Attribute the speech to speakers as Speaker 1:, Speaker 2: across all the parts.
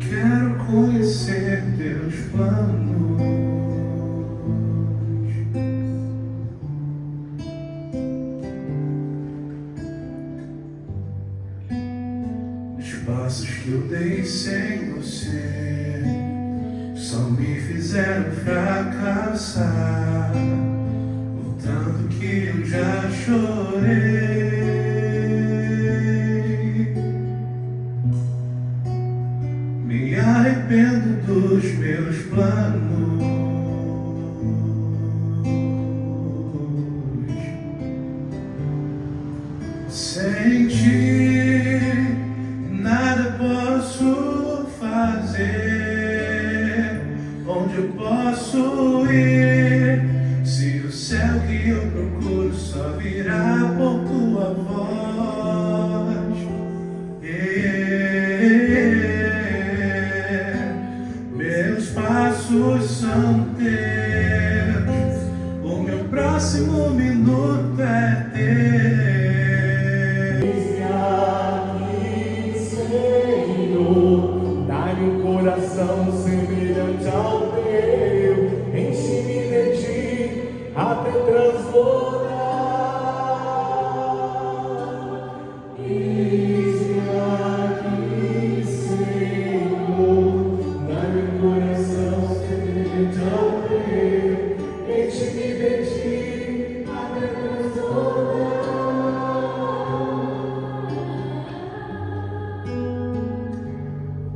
Speaker 1: Quero conhecer teus planos, os passos que eu dei sem você só me fizeram fracassar. O tanto que eu já chorei, me arrependo dos meus planos. Sem ti nada posso fazer. Onde eu posso ir se o céu que eu procuro só virá por tua voz? Meus passos são teus, o meu próximo minuto é teu.
Speaker 2: Eis-me aqui, Senhor, dá-me um coração semelhante ao teu, enche-me de ti até transbordar. Eis-me aqui, Senhor, dá-me um coração semelhante ao teu, enche-me de ti até transbordar.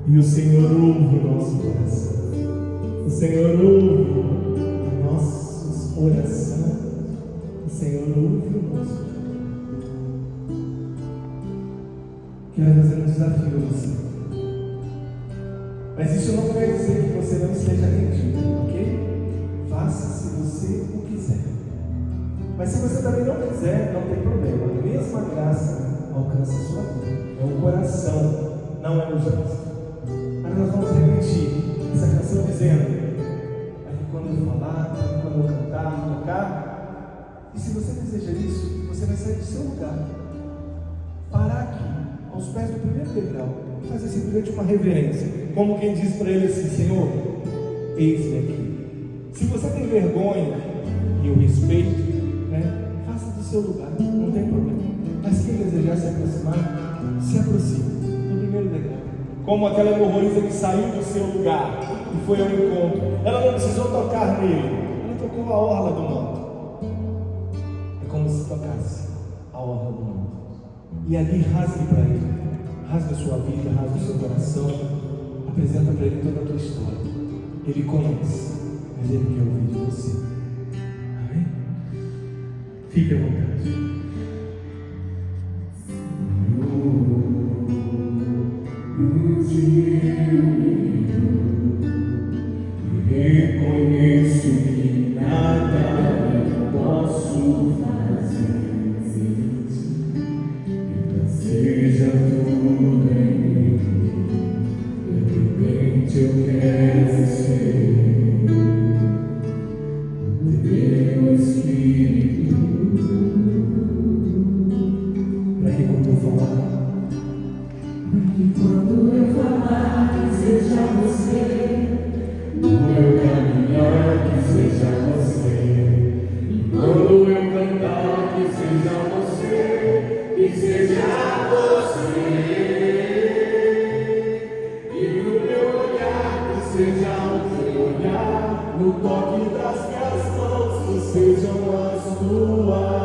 Speaker 2: E o Senhor ouve o nosso coração. O Senhor ouve o nosso oração. O Senhor ouve o nosso. Quero fazer um desafio a você. Mas isso não quer dizer que você não esteja rendido, ok? Faça se você o quiser. Mas se você também não quiser, não tem problema. A mesma graça alcança a sua vida. É o coração, não é o gesto. Mas nós vamos repetir essa canção dizendo: aí quando eu falar, aí quando eu cantar, tocar. E se você deseja isso, você vai sair do seu lugar, parar aqui, aos pés do primeiro degrau, e fazer simplesmente uma reverência, como quem diz para ele assim: Senhor, eis-me aqui. Se você tem vergonha e eu respeito, faça do seu lugar, não tem problema. Mas quem desejar se aproximar, se aproxime no primeiro degrau. Como aquela hemorroísa que saiu do seu lugar e foi ao encontro. Ela não precisou tocar nele, ela tocou a orla do manto. É como se tocasse a orla do manto. E ali rasgue para ele, rasga a sua vida, rasga o seu coração, apresenta para ele toda a tua história. Ele conhece, mas ele quer ouvir de você. Amém? Fique à vontade.
Speaker 3: Reconheço que nada eu posso fazer sem ti. Então seja tudo em mim. De repente eu quero ser o teu Espírito.
Speaker 2: Para que quando eu falar,
Speaker 3: que seja você, no meu caminhar que seja você, e quando eu cantar que seja você, que seja você, e no meu olhar que seja o teu olhar, no toque das minhas mãos que sejam as tuas.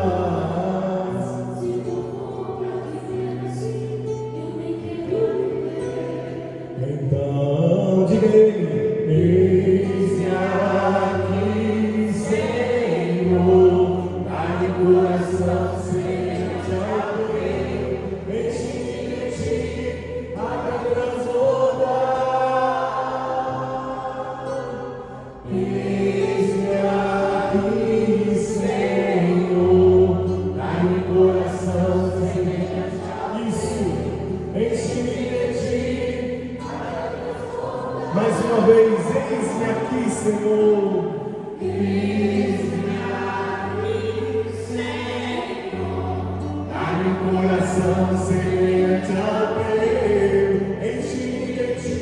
Speaker 2: então diga ele:
Speaker 3: Eis-me aqui, Senhor, dá-me coração semelhante ao teu, enche-me de ti até transbordar. Eis-me aqui, Senhor, dá-me coração semelhante ao teu,
Speaker 2: isso, enche-me de ti.
Speaker 3: mais
Speaker 2: uma vez, eis-me aqui, Senhor.
Speaker 3: Eis-me aqui, Senhor, dá-me coração semelhante ao teu, enche-me de ti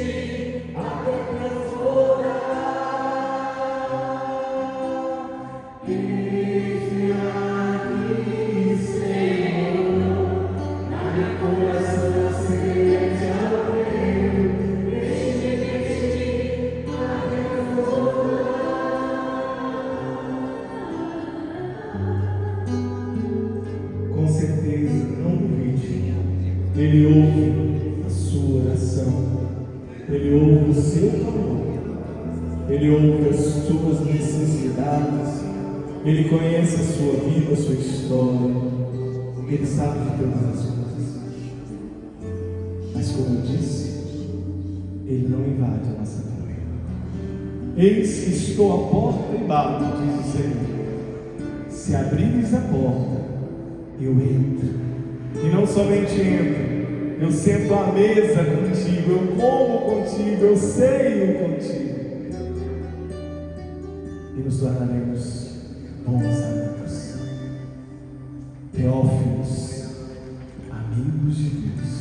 Speaker 2: Ele ouve o seu clamor, Ele ouve as suas necessidades, Ele conhece a sua vida, a sua história, Ele sabe de todas as coisas. Mas como eu disse, Ele não invade a nossa vida. Eis que estou à porta e bato, diz o Senhor. Se abrires a porta, eu entro. E não somente entro, eu sento à mesa contigo, eu como contigo, eu ceio contigo. E nos tornaremos bons amigos, teófilos, amigos de Deus.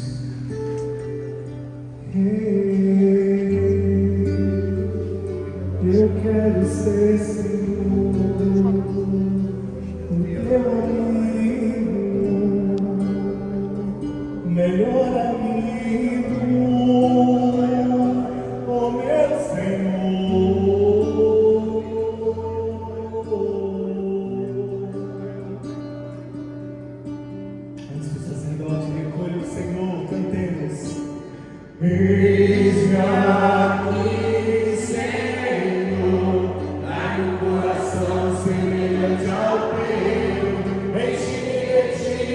Speaker 2: Eu quero ser, Senhor, o teu amigo, melhor amigo, oh meu Senhor. Antes que o sacerdote recolha o Senhor, cantemos. Eis-me aqui, Senhor, dai um coração semelhante ao teu, enche-me de ti,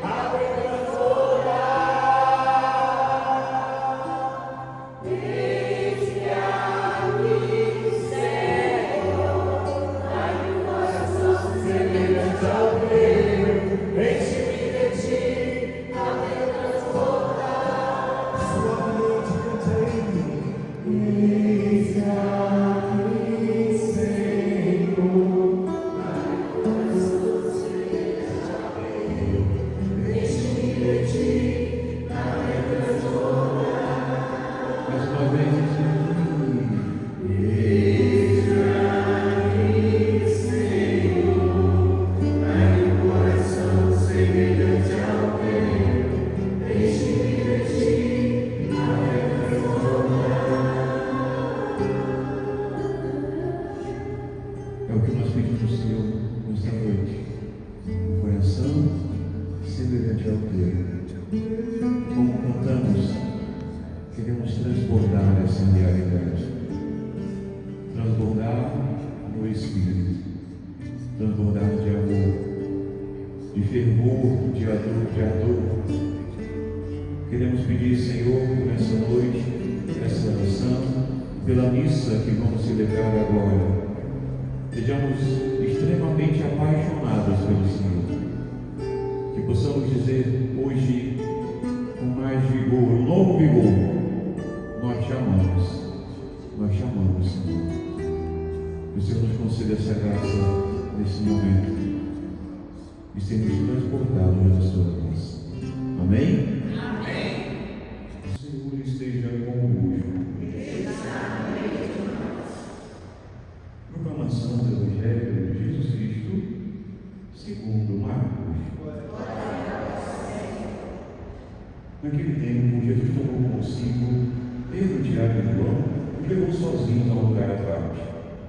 Speaker 2: abre minhas olhos. Eis-me aqui, Senhor, dai um coração semelhante ao teu, enche-me de ti, abre minhas olhos.
Speaker 1: É o que nós pedimos ao Senhor nesta noite, um coração semelhante ao teu. Como cantamos, queremos transbordar essa realidade, transbordar no Espírito, transbordar de amor, de fervor, de ardor. Queremos pedir, Senhor, por essa noite, essa oração, pela missa que vamos celebrar agora. Sejamos extremamente apaixonados pelo Senhor, que possamos dizer hoje com mais vigor, um novo vigor: nós te amamos, Senhor. Que o Senhor nos conceda essa graça nesse momento e sermos transportados na sua graça. Amém? Amém. O Senhor esteja convosco. Proclamação do Evangelho de Jesus Cristo segundo Marcos. Naquele tempo, Jesus tomou consigo Pedro, Tiago e João e levou sozinhos a um lugar à parte,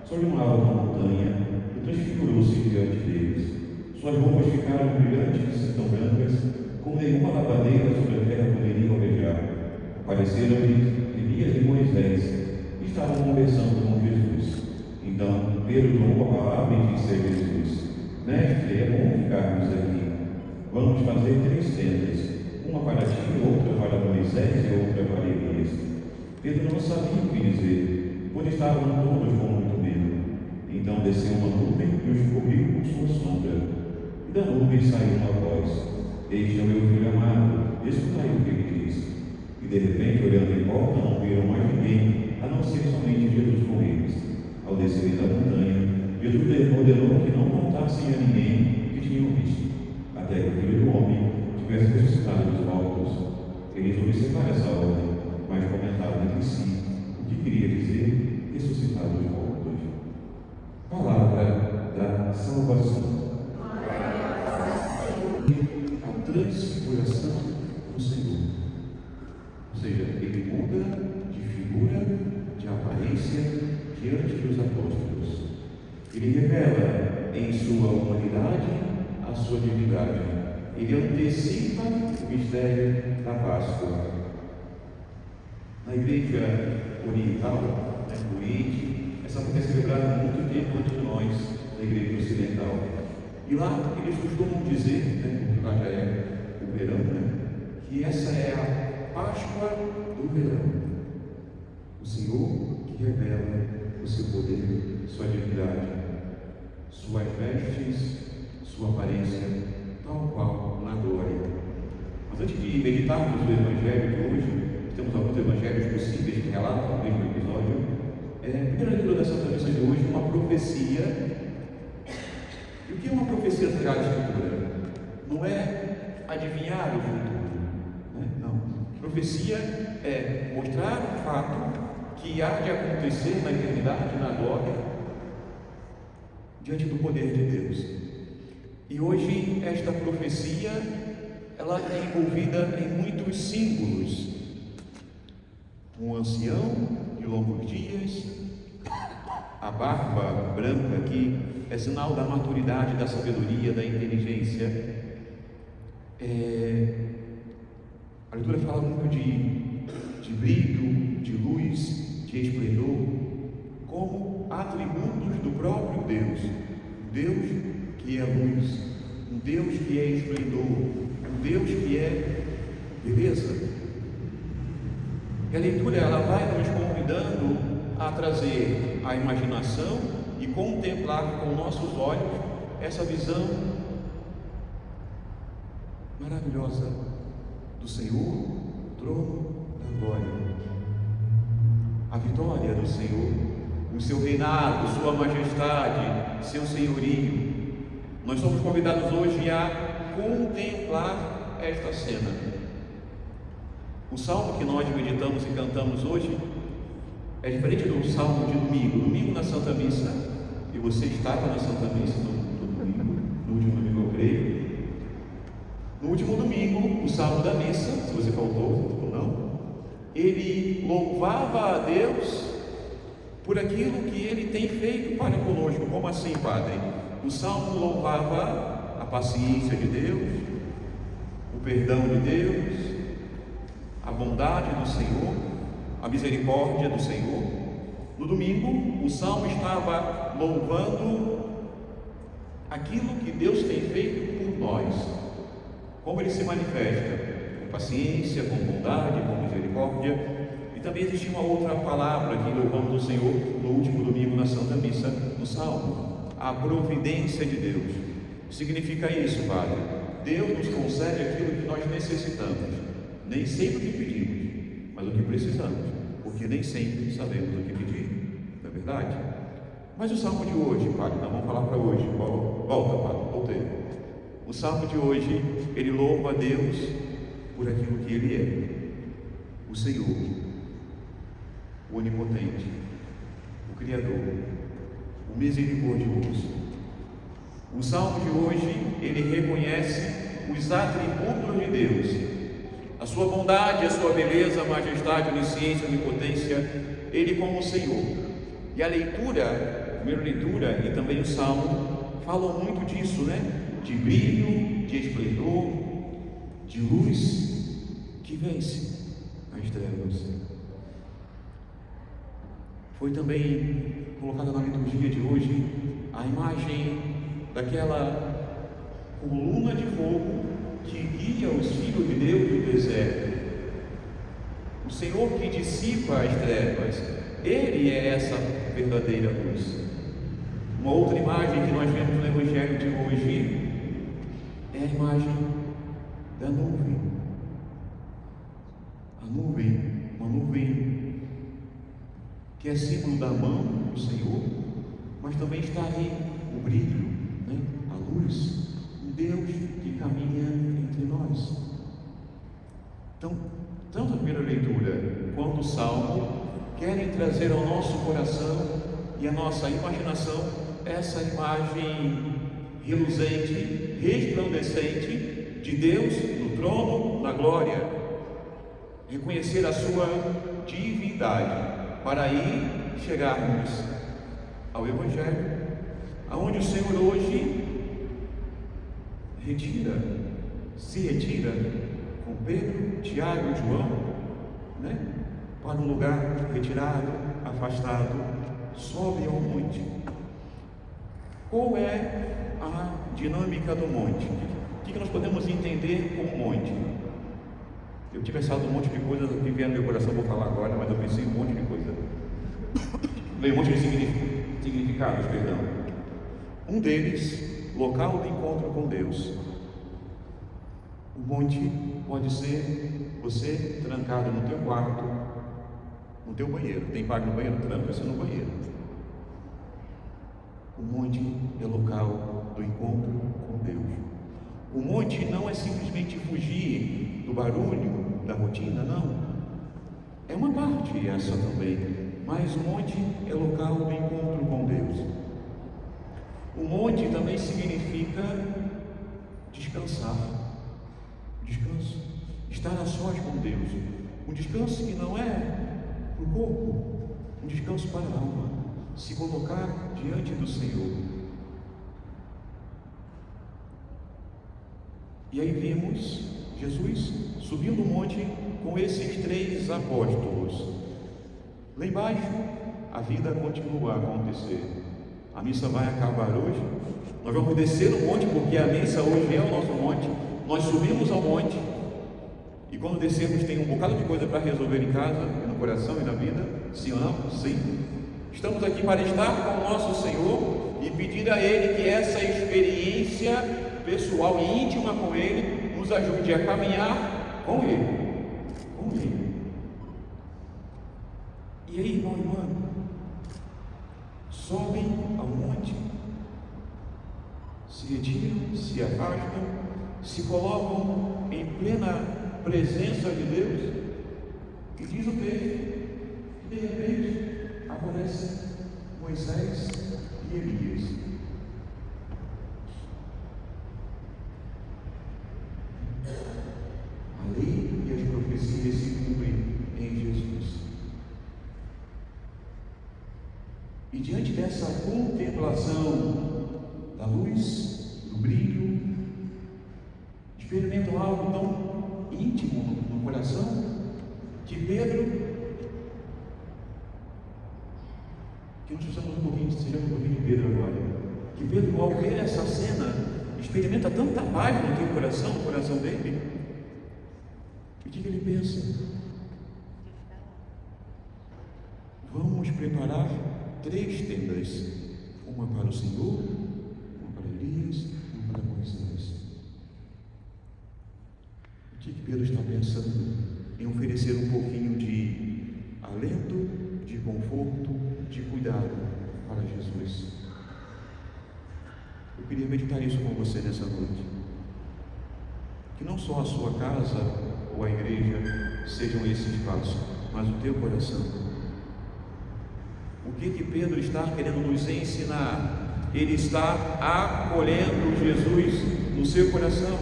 Speaker 1: sobre uma alta montanha, e transfigurou-se diante deles. Suas roupas ficaram brilhantes e tão brancas como nenhuma lavadeira sobre a terra poderia alvejar. Apareceram-lhe Elias e Moisés e estavam conversando com Jesus. Então Pedro tomou a palavra e disse a Jesus: Mestre, é bom ficarmos aqui. Vamos fazer 3 tendas, uma para ti, outra para Moisés e outra para Elias. Pedro não sabia o que dizer, pois estavam todos com muito medo. Então desceu uma nuvem e os cobriu com sua sombra. E da nuvem saiu uma voz: Este é o meu filho amado, escutai o que ele diz. E de repente, olhando em volta, não viram mais ninguém, a não ser somente Jesus com eles. Ao descerem da montanha, Jesus ordenou que não contassem a ninguém que tinham visto, até que o Filho do Homem tivesse ressuscitado dos mortos. Eles observaram essa ordem, mas comentaram entre si o que queria dizer ressuscitado dos mortos. Palavra da salvação. A transfiguração do Senhor. Ou seja, ele muda de figura, de aparência diante dos apóstolos. Ele revela em sua humanidade a sua divindade. Ele antecipa o mistério da Páscoa. Na igreja oriental, no Oriente, essa festa é celebrada há muito tempo antes de nós, na igreja ocidental. E lá eles costumam dizer, porque lá já é o verão, que essa é a Páscoa do verão. O Senhor que revela o seu poder, sua divindade, suas vestes, sua aparência, tal qual na glória. Mas antes de meditarmos o Evangelho de hoje, temos alguns evangelhos possíveis que relatam o mesmo episódio. A primeira leitura da Santa Missa de hoje, uma profecia. E o que é uma profecia sagrada da Escritura? Não é adivinhar o futuro, não. Profecia é mostrar um fato que há de acontecer na eternidade, na glória, diante do poder de Deus. E hoje esta profecia, ela é envolvida em muitos símbolos. Um ancião de longos dias, a barba branca aqui é sinal da maturidade, da sabedoria, da inteligência. A leitura fala muito de brilho, de luz, de esplendor, como atributos do próprio Deus. Um Deus que é luz, um Deus que é esplendor, um Deus que é beleza. E a leitura ela vai nos convidando a trazer a imaginação e contemplar com nossos olhos essa visão maravilhosa do Senhor, trono da glória, a vitória do Senhor, o seu reinado, sua majestade, seu senhorio. Nós somos convidados hoje a contemplar esta cena. O salmo que nós meditamos e cantamos hoje é diferente do salmo de domingo. Domingo na Santa Missa, e você estava na Santa Missa no domingo, no último domingo eu creio. No último domingo, o salmo da missa, se você faltou ou não, ele louvava a Deus por aquilo que ele tem feito para conosco. Como assim, Padre? O salmo louvava a paciência de Deus, o perdão de Deus, a bondade do Senhor, a misericórdia do Senhor. No domingo, o salmo estava louvando aquilo que Deus tem feito por nós, como ele se manifesta, com paciência, com bondade, com misericórdia. E também existe uma outra palavra que louvamos o Senhor no último domingo na Santa Missa, no salmo, a providência de Deus. Significa isso, Padre? Deus nos concede aquilo que nós necessitamos. Nem sempre o que pedimos, mas o que precisamos, porque nem sempre sabemos o que pedir, não é verdade? Mas o salmo de hoje, Padre, nós vamos falar para hoje. Volta, Padre, voltei. O salmo de hoje, ele louva a Deus por aquilo que ele é: o Senhor, o onipotente, o Criador, o misericordioso. O salmo de hoje, ele reconhece os atributos de Deus, a sua bondade, a sua beleza, a majestade, a onisciência, a onipotência, ele como o Senhor. E a leitura, a primeira leitura e também o salmo falam muito disso, de brilho, de esplendor, de luz que vence as trevas. Foi também colocada na liturgia de hoje a imagem daquela coluna de fogo que guia os filhos de Deus do deserto. O Senhor que dissipa as trevas, Ele é essa verdadeira luz. Uma outra imagem que nós vemos no Evangelho de hoje é a imagem da nuvem. A nuvem, uma nuvem que é símbolo da mão do Senhor, mas também está aí o brilho, a luz, um Deus que caminha entre nós. Então, tanto a primeira leitura quanto o salmo querem trazer ao nosso coração e à nossa imaginação essa imagem reluzente, resplandecente de Deus no trono, na glória. Reconhecer a sua divindade, para aí chegarmos ao Evangelho, aonde o Senhor hoje se retira com Pedro, Tiago e João, para um lugar retirado, afastado, sobe ao monte. Qual é a dinâmica do monte? O que nós podemos entender com o monte? Eu tinha pensado um monte de coisas que vieram no meu coração, vou falar agora, mas eu pensei em um monte de coisa. Veio um monte de significados, perdão. Um deles, local do encontro com Deus. O monte pode ser você trancado no teu quarto, no teu banheiro. Tem parte no banheiro? Tranca-se no banheiro. O monte é local do encontro com Deus. O monte não é simplesmente fugir do barulho, da rotina, não. É uma parte essa também. Mas o monte é local do encontro com Deus. O monte também significa descansar. Descanso. Estar a sós com Deus. Um descanso que não é para o corpo, um descanso para a alma. Se colocar diante do Senhor. E aí vimos Jesus subindo o monte com esses 3 apóstolos. Lá embaixo, a vida continua a acontecer. A missa vai acabar hoje. Nós vamos descer no monte, porque a missa hoje é o nosso monte. Nós subimos ao monte. E quando descermos, tem um bocado de coisa para resolver em casa, e no coração e na vida. Se amamos, sim. Estamos aqui para estar com o nosso Senhor e pedir a Ele que essa experiência pessoal e íntima com Ele nos ajude a caminhar com Ele. Com Ele. E aí, irmão e irmã, sobem ao monte, se retiram, se afastam, se colocam em plena presença de Deus, e diz o texto, que de repente aparecem Moisés e Elias. A lei e as profecias se cumprem em Jesus. E diante dessa contemplação da luz, do brilho, experimentam algo tão íntimo no coração que nós precisamos sejamos um pouquinho de Pedro agora. Que Pedro, ao ver essa cena, experimenta tanta paz no teu coração, no coração dele. E o que ele pensa? Vamos preparar 3 tendas, uma para o Senhor, uma para Elias e uma para Moisés. O que Pedro está pensando? Em oferecer um pouquinho de alento, de conforto, de cuidado para Jesus. Eu queria meditar isso com você nessa noite. Que não só a sua casa ou a igreja sejam esse espaço, mas o teu coração. O que Pedro está querendo nos ensinar? Ele está acolhendo Jesus no seu coração.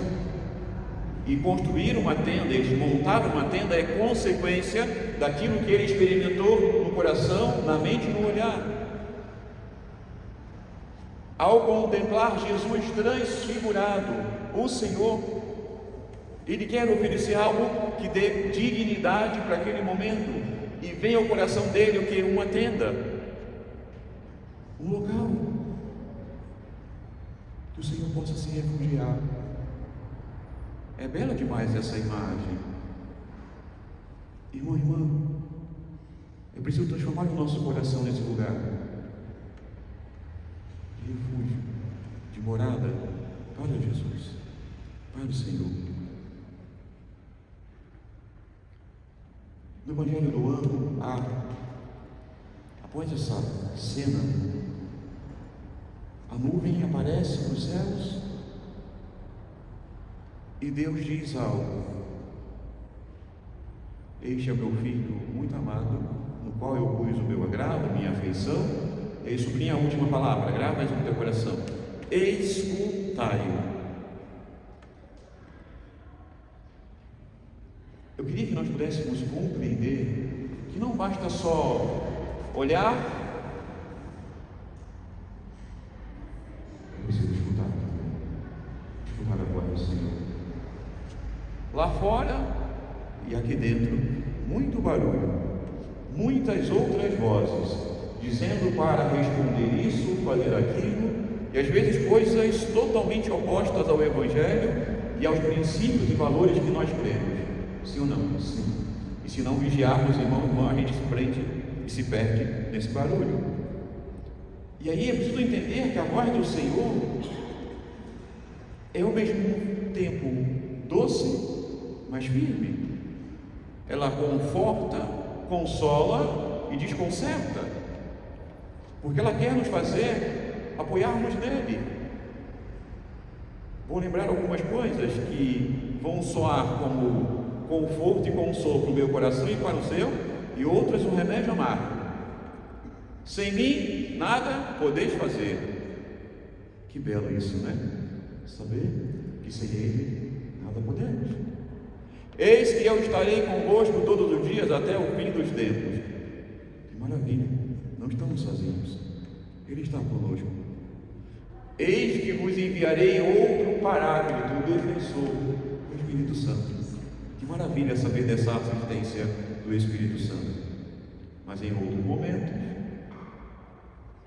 Speaker 1: E construir uma tenda, montar uma tenda é consequência daquilo que ele experimentou no coração, na mente e no olhar. Ao contemplar Jesus transfigurado, o Senhor, ele quer oferecer algo que dê dignidade para aquele momento. E vem ao coração dele o que? Uma tenda, um local que o Senhor possa se refugiar. É bela demais essa imagem. Irmão, irmã, é preciso transformar o nosso coração nesse lugar de refúgio, de morada para Jesus, para o Senhor. No Evangelho do ano, após essa cena, a nuvem aparece nos céus e Deus diz algo: este é o meu filho muito amado, no qual eu pus o meu agrado, minha afeição. E aí sublinha a última palavra, grava isso no teu coração: escutai-o. Eu queria que nós pudéssemos compreender que não basta só olhar, eu preciso escutar a voz do Senhor. Lá fora e aqui dentro, muito barulho. muitas outras vozes, dizendo para responder isso, fazer aquilo, e às vezes coisas totalmente opostas ao Evangelho e aos princípios e valores que nós cremos. Sim ou não? Sim. E se não vigiarmos, irmão, a gente se prende e se perde nesse barulho. E aí é preciso entender que a voz do Senhor é ao mesmo tempo doce, mas firme. Ela conforta, consola e desconcerta, porque ela quer nos fazer apoiarmos nele. Vou lembrar algumas coisas que vão soar como conforto e consolo para o meu coração e para o seu, e outras um remédio amargo. Sem mim nada podeis fazer. Que belo isso, né? Saber que sem ele nada podemos. Eis que eu estarei convosco todos os dias até o fim dos tempos. Que maravilha, não estamos sozinhos, ele está conosco. Eis que vos enviarei outro Paráclito, o defensor, o Espírito Santo. Que maravilha saber dessa assistência do Espírito Santo. Mas em outro momento,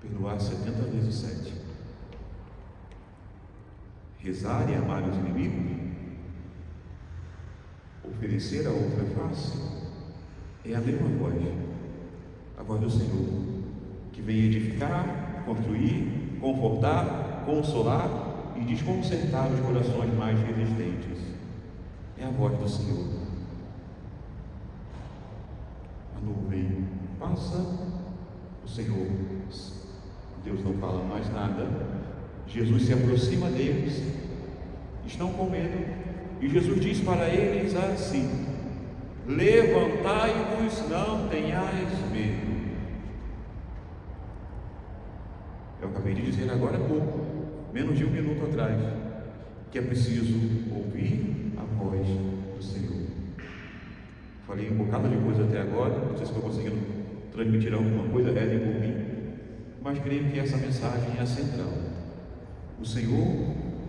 Speaker 1: perdoar 70 vezes 7. Rezar e amar os inimigos. Oferecer a outra face. É a mesma voz. A voz do Senhor, que vem edificar, construir, confortar, consolar e desconcertar os corações mais resistentes. É a voz do Senhor. A nuvem passa, o Senhor, Deus não fala mais nada, Jesus se aproxima deles, estão com medo, e Jesus diz para eles assim: levantai-vos, não tenhais medo. Eu acabei de dizer agora há pouco, menos de um minuto atrás, que é preciso ouvir a voz do Senhor. Falei um bocado de coisa até agora, não sei se estou conseguindo transmitir alguma coisa, rezem por mim, mas creio que essa mensagem é a central. O Senhor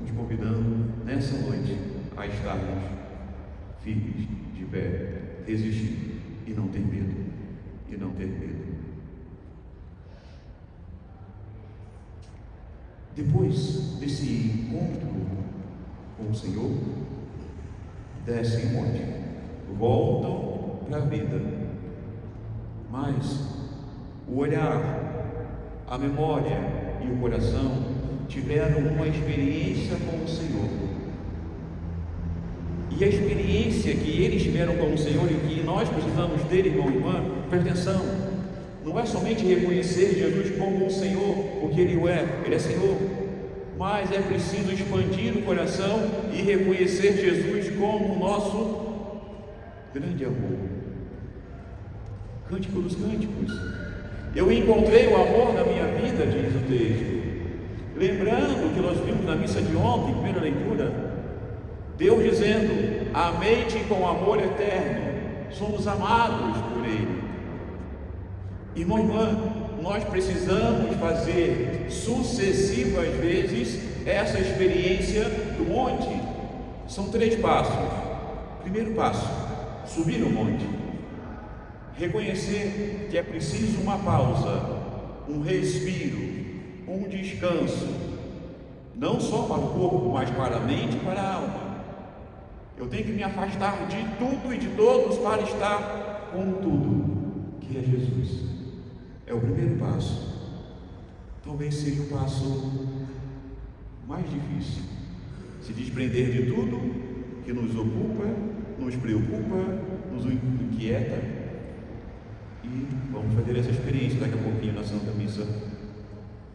Speaker 1: nos convidando nessa noite a estarmos firmes, de pé, resistir e não ter medo, e não ter medo. Depois desse encontro com o Senhor, descem em monte, voltam para a vida, mas o olhar, a memória e o coração tiveram uma experiência com o Senhor. E a experiência que eles tiveram com o Senhor e que nós precisamos ter, irmão e irmã, presta atenção, não é somente reconhecer Jesus como o Senhor, porque Ele é Senhor, mas é preciso expandir o coração e reconhecer Jesus como o nosso grande amor. Cântico dos Cânticos. Eu encontrei o amor na minha vida, diz o texto. Lembrando que nós vimos na missa de ontem, primeira leitura, Deus dizendo: amei-te com amor eterno, somos amados por Ele. Irmão e irmã, nós precisamos fazer sucessivas vezes essa experiência do monte. São 3 passos. Primeiro passo, subir o monte. Reconhecer que é preciso uma pausa, um respiro, um descanso, não só para o corpo, mas para a mente e para a alma. Eu tenho que me afastar de tudo e de todos para estar com tudo, que é Jesus. É o primeiro passo. Talvez seja o passo mais difícil. Se desprender de tudo que nos ocupa, nos preocupa, nos inquieta. E vamos fazer essa experiência daqui a pouquinho na Santa Missa,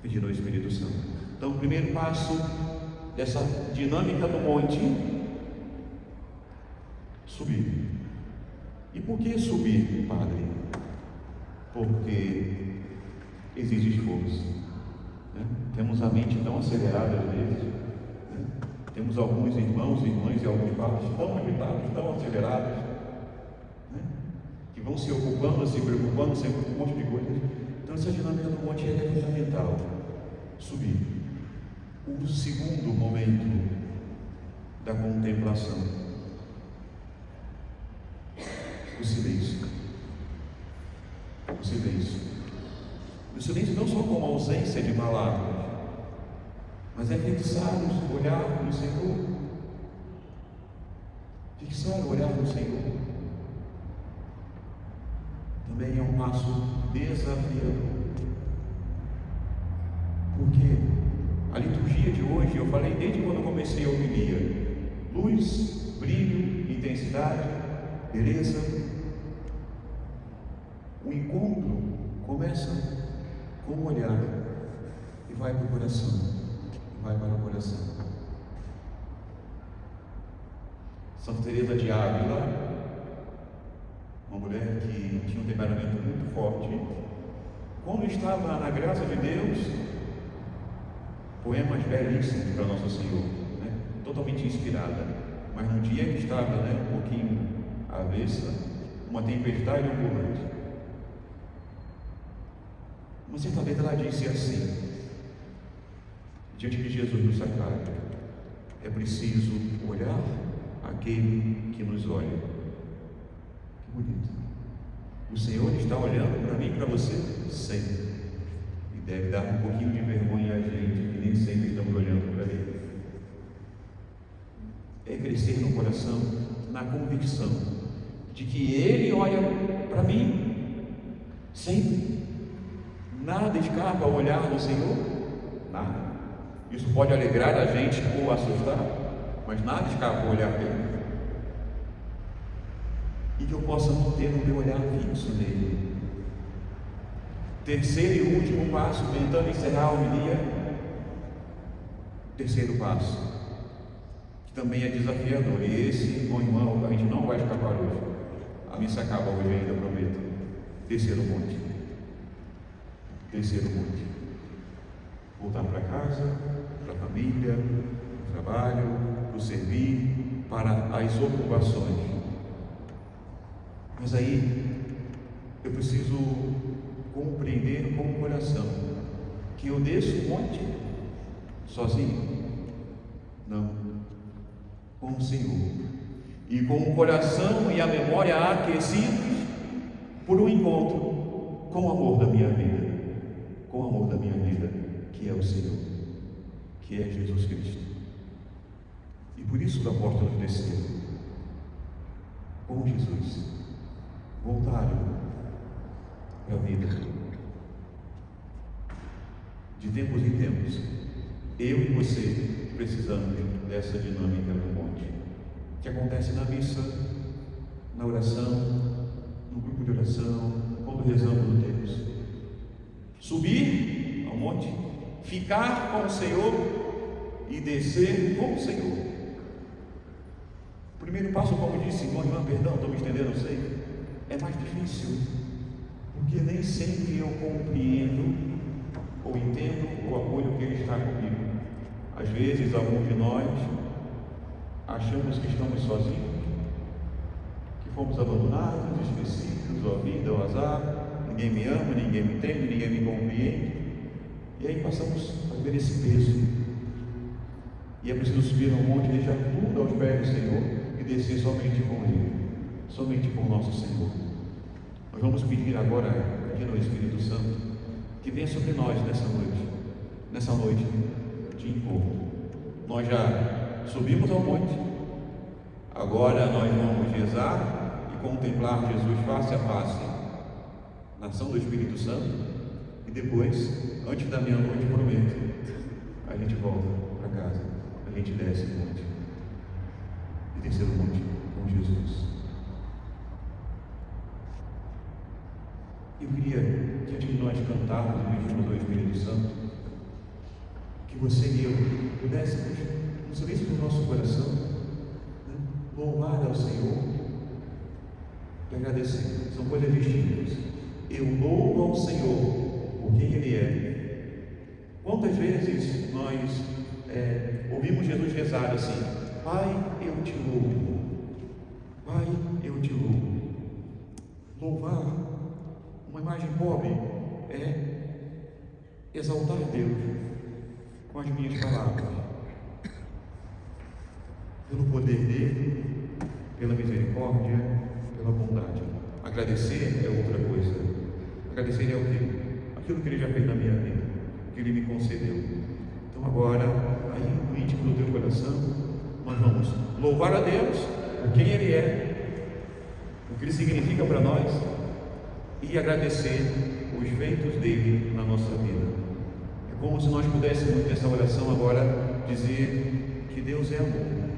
Speaker 1: pedindo ao Espírito Santo. Então, o primeiro passo dessa dinâmica do monte: subir. E por que subir, Padre? Porque exige esforço, né? Temos a mente tão acelerada às vezes, né? Temos alguns irmãos e irmãs e alguns padres tão agitados, tão acelerados, né? Que vão se ocupando, se preocupando sempre com um monte de coisas. Então essa dinâmica do monte é fundamental. Subir. O segundo momento da contemplação, o silêncio. o silêncio. O silêncio não só como ausência de palavras, mas é fixar o olhar no Senhor. Fixar o olhar no Senhor também é um passo desafiador. Porque a liturgia de hoje, eu falei desde quando eu comecei a homilia: luz, brilho, intensidade, beleza. O encontro começa com o olhar e vai para o coração, vai para o coração. Santa Teresa de Ávila, uma mulher que tinha um temperamento muito forte, quando estava na graça de Deus, poemas belíssimos para Nosso Senhor, né? Totalmente inspirada, mas no dia que estava, um pouquinho avessa, uma tempestade ambulante, uma certa vez ela disse assim, diante de Jesus no sacrário: é preciso olhar aquele que nos olha. Que bonito. O Senhor está olhando para mim e para você sempre, e deve dar um pouquinho de vergonha a gente, que nem sempre estamos olhando para Ele. É crescer no coração, na convicção de que Ele olha para mim sempre. Nada escapa ao olhar do Senhor, nada. Isso pode alegrar a gente ou assustar, mas nada escapa ao olhar dele. E que eu possa manter o meu olhar fixo nele. Terceiro e último passo, tentando encerrar a homilia. Terceiro passo, que também é desafiador, e esse, bom irmão, a gente não vai escapar hoje. A missa acaba hoje ainda, prometo. Terceiro monte. Terceiro monte. Voltar para casa, para a família, para o trabalho, para o servir, para as ocupações. Mas aí eu preciso compreender com o coração que eu desço o monte sozinho. Não, com o Senhor. E com o coração e a memória aquecidos por um encontro com o amor da minha vida. Com o amor da minha vida, que é o Senhor, que é Jesus Cristo. E por isso os apóstolos desceram com Jesus, voltaram para a vida. De tempos em tempos, eu e você precisamos dessa dinâmica do monte, que acontece na missa, na oração, no grupo de oração, quando rezamos o texto. Subir ao monte, ficar com o Senhor e descer com o Senhor. O primeiro passo, como disse, irmão, perdão, estou me estendendo, não sei, é mais difícil, porque nem sempre eu compreendo ou entendo o apoio que Ele está comigo. Às vezes, alguns de nós achamos que estamos sozinhos, que fomos abandonados, esquecidos, ou a vida, ou azar. Ninguém me ama, ninguém me entende, ninguém me compreende. E aí passamos a ver esse peso. E é preciso subir ao monte e deixar tudo aos pés do Senhor e descer somente com Ele, somente com o nosso Senhor. Nós vamos pedir agora, pedindo ao Espírito Santo, que venha sobre nós nessa noite de encontro. Nós já subimos ao monte, agora nós vamos rezar e contemplar Jesus face a face, na ação do Espírito Santo, e depois, antes da meia-noite, prometo, a gente volta para casa, a gente desce o monte, e descer o monte com Jesus. Eu queria, diante de nós cantarmos e pedirmos ao Espírito Santo, que você e eu pudéssemos, no silêncio do nosso coração, louvar ao Senhor e agradecer. São coisas distintas. Eu louvo ao Senhor por quem Ele é. Quantas vezes nós ouvimos Jesus rezar assim: Pai, eu te louvo. Pai, eu te louvo. Louvar, uma imagem pobre, é exaltar Deus com as minhas palavras, pelo poder dele, pela misericórdia, pela bondade. Agradecer é outra coisa. Agradecer Ele ao quê? Aquilo que Ele já fez na minha vida, que Ele me concedeu. Então agora, aí no íntimo do teu coração, nós vamos louvar a Deus por quem Ele é, o que Ele significa para nós, e agradecer os feitos dele na nossa vida. É como se nós pudéssemos nessa oração agora dizer que Deus é amor,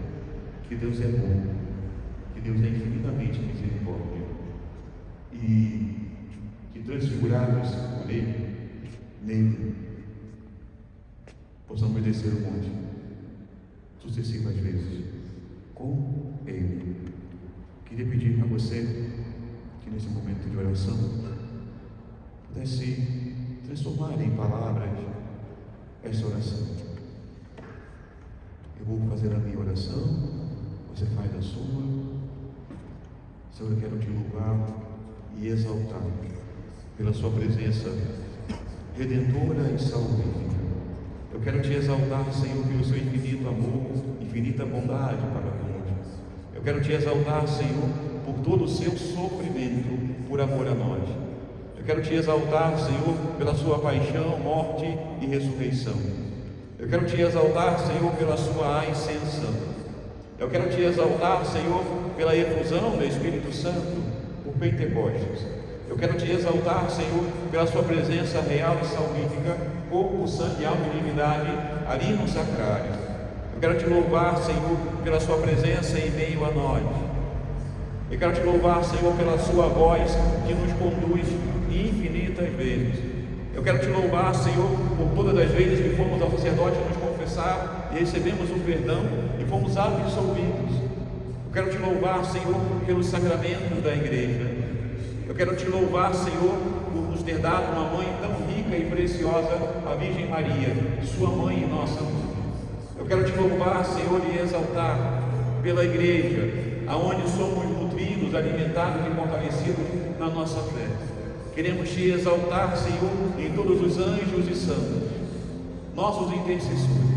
Speaker 1: que Deus é bom, que Deus é infinitamente misericórdia, e que transfigurados por Ele, nele, possamos descer o monte sucessivas vezes com Ele. Queria pedir a você que nesse momento de oração pudesse transformar em palavras essa oração. Eu vou fazer a minha oração, você faz a sua. Senhor, eu quero te louvar e exaltar pela sua presença redentora e salvífica. Eu quero te exaltar, Senhor, pelo seu infinito amor, infinita bondade para conosco. Eu quero te exaltar, Senhor, por todo o seu sofrimento, por amor a nós. Eu quero te exaltar, Senhor, pela sua paixão, morte e ressurreição. Eu quero te exaltar, Senhor, pela sua ascensão. Eu quero te exaltar, Senhor, pela efusão do Espírito Santo, por Pentecostes. Eu quero te exaltar, Senhor, pela sua presença real e salvífica, corpo, sangue, alma e divindade, ali no sacrário. Eu quero te louvar, Senhor, pela sua presença em meio a nós. Eu quero te louvar, Senhor, pela sua voz que nos conduz infinitas vezes. Eu quero te louvar, Senhor, por todas as vezes que fomos ao sacerdote nos confessar e recebemos o perdão e fomos absolvidos. Eu quero te louvar, Senhor, pelos sacramentos da igreja. Eu quero te louvar, Senhor, por nos ter dado uma mãe tão rica e preciosa, a Virgem Maria, sua mãe e nossa mãe. Eu quero te louvar, Senhor, e exaltar pela igreja, aonde somos nutridos, alimentados e fortalecidos na nossa fé. Queremos te exaltar, Senhor, em todos os anjos e santos, nossos intercessores.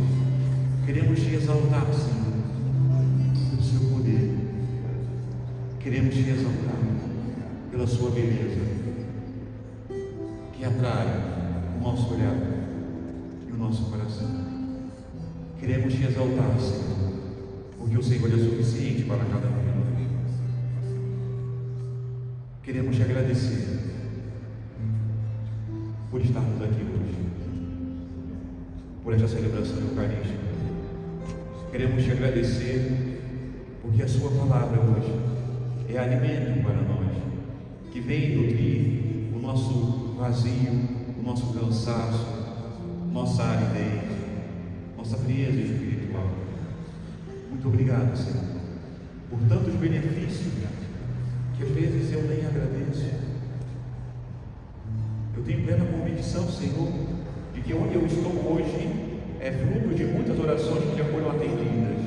Speaker 1: Queremos te exaltar, Senhor, pelo seu poder. Queremos te exaltar pela sua beleza, que atrai o nosso olhar e o nosso coração. Queremos te exaltar, Senhor, porque o Senhor é suficiente para cada um de nós. Queremos te agradecer por estarmos aqui hoje, por esta celebração eucarística. Queremos te agradecer porque a sua palavra hoje é alimento para nós, que vem nutrir o nosso vazio, o nosso cansaço, nossa aridez, nossa frieza espiritual. Muito obrigado, Senhor, por tantos benefícios que às vezes eu nem agradeço. Eu tenho plena convicção, Senhor, de que onde eu estou hoje é fruto de muitas orações que já foram atendidas,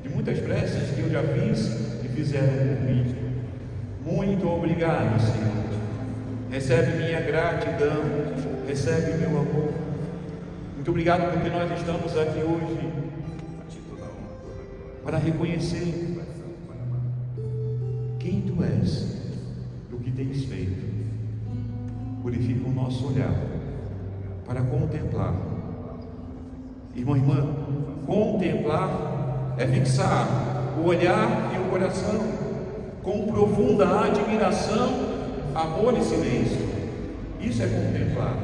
Speaker 1: de muitas preces que eu já fiz e fizeram por mim. Muito obrigado, Senhor. Recebe minha gratidão, recebe meu amor. Muito obrigado porque nós estamos aqui hoje para reconhecer quem Tu és e o que tens feito. Purifica o nosso olhar para contemplar. Irmão e irmã, contemplar é fixar o olhar e o coração com profunda admiração, amor e silêncio. Isso é contemplar.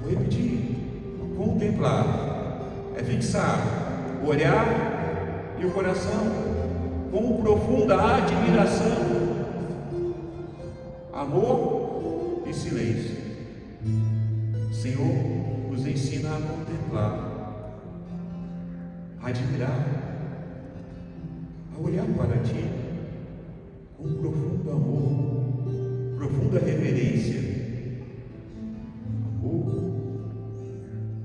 Speaker 1: Vou repetir. Contemplar é fixar o olhar e o coração com profunda admiração, amor e silêncio. Senhor, nos ensina a contemplar, a admirar, a olhar para Ti com profundo amor, profunda reverência, amor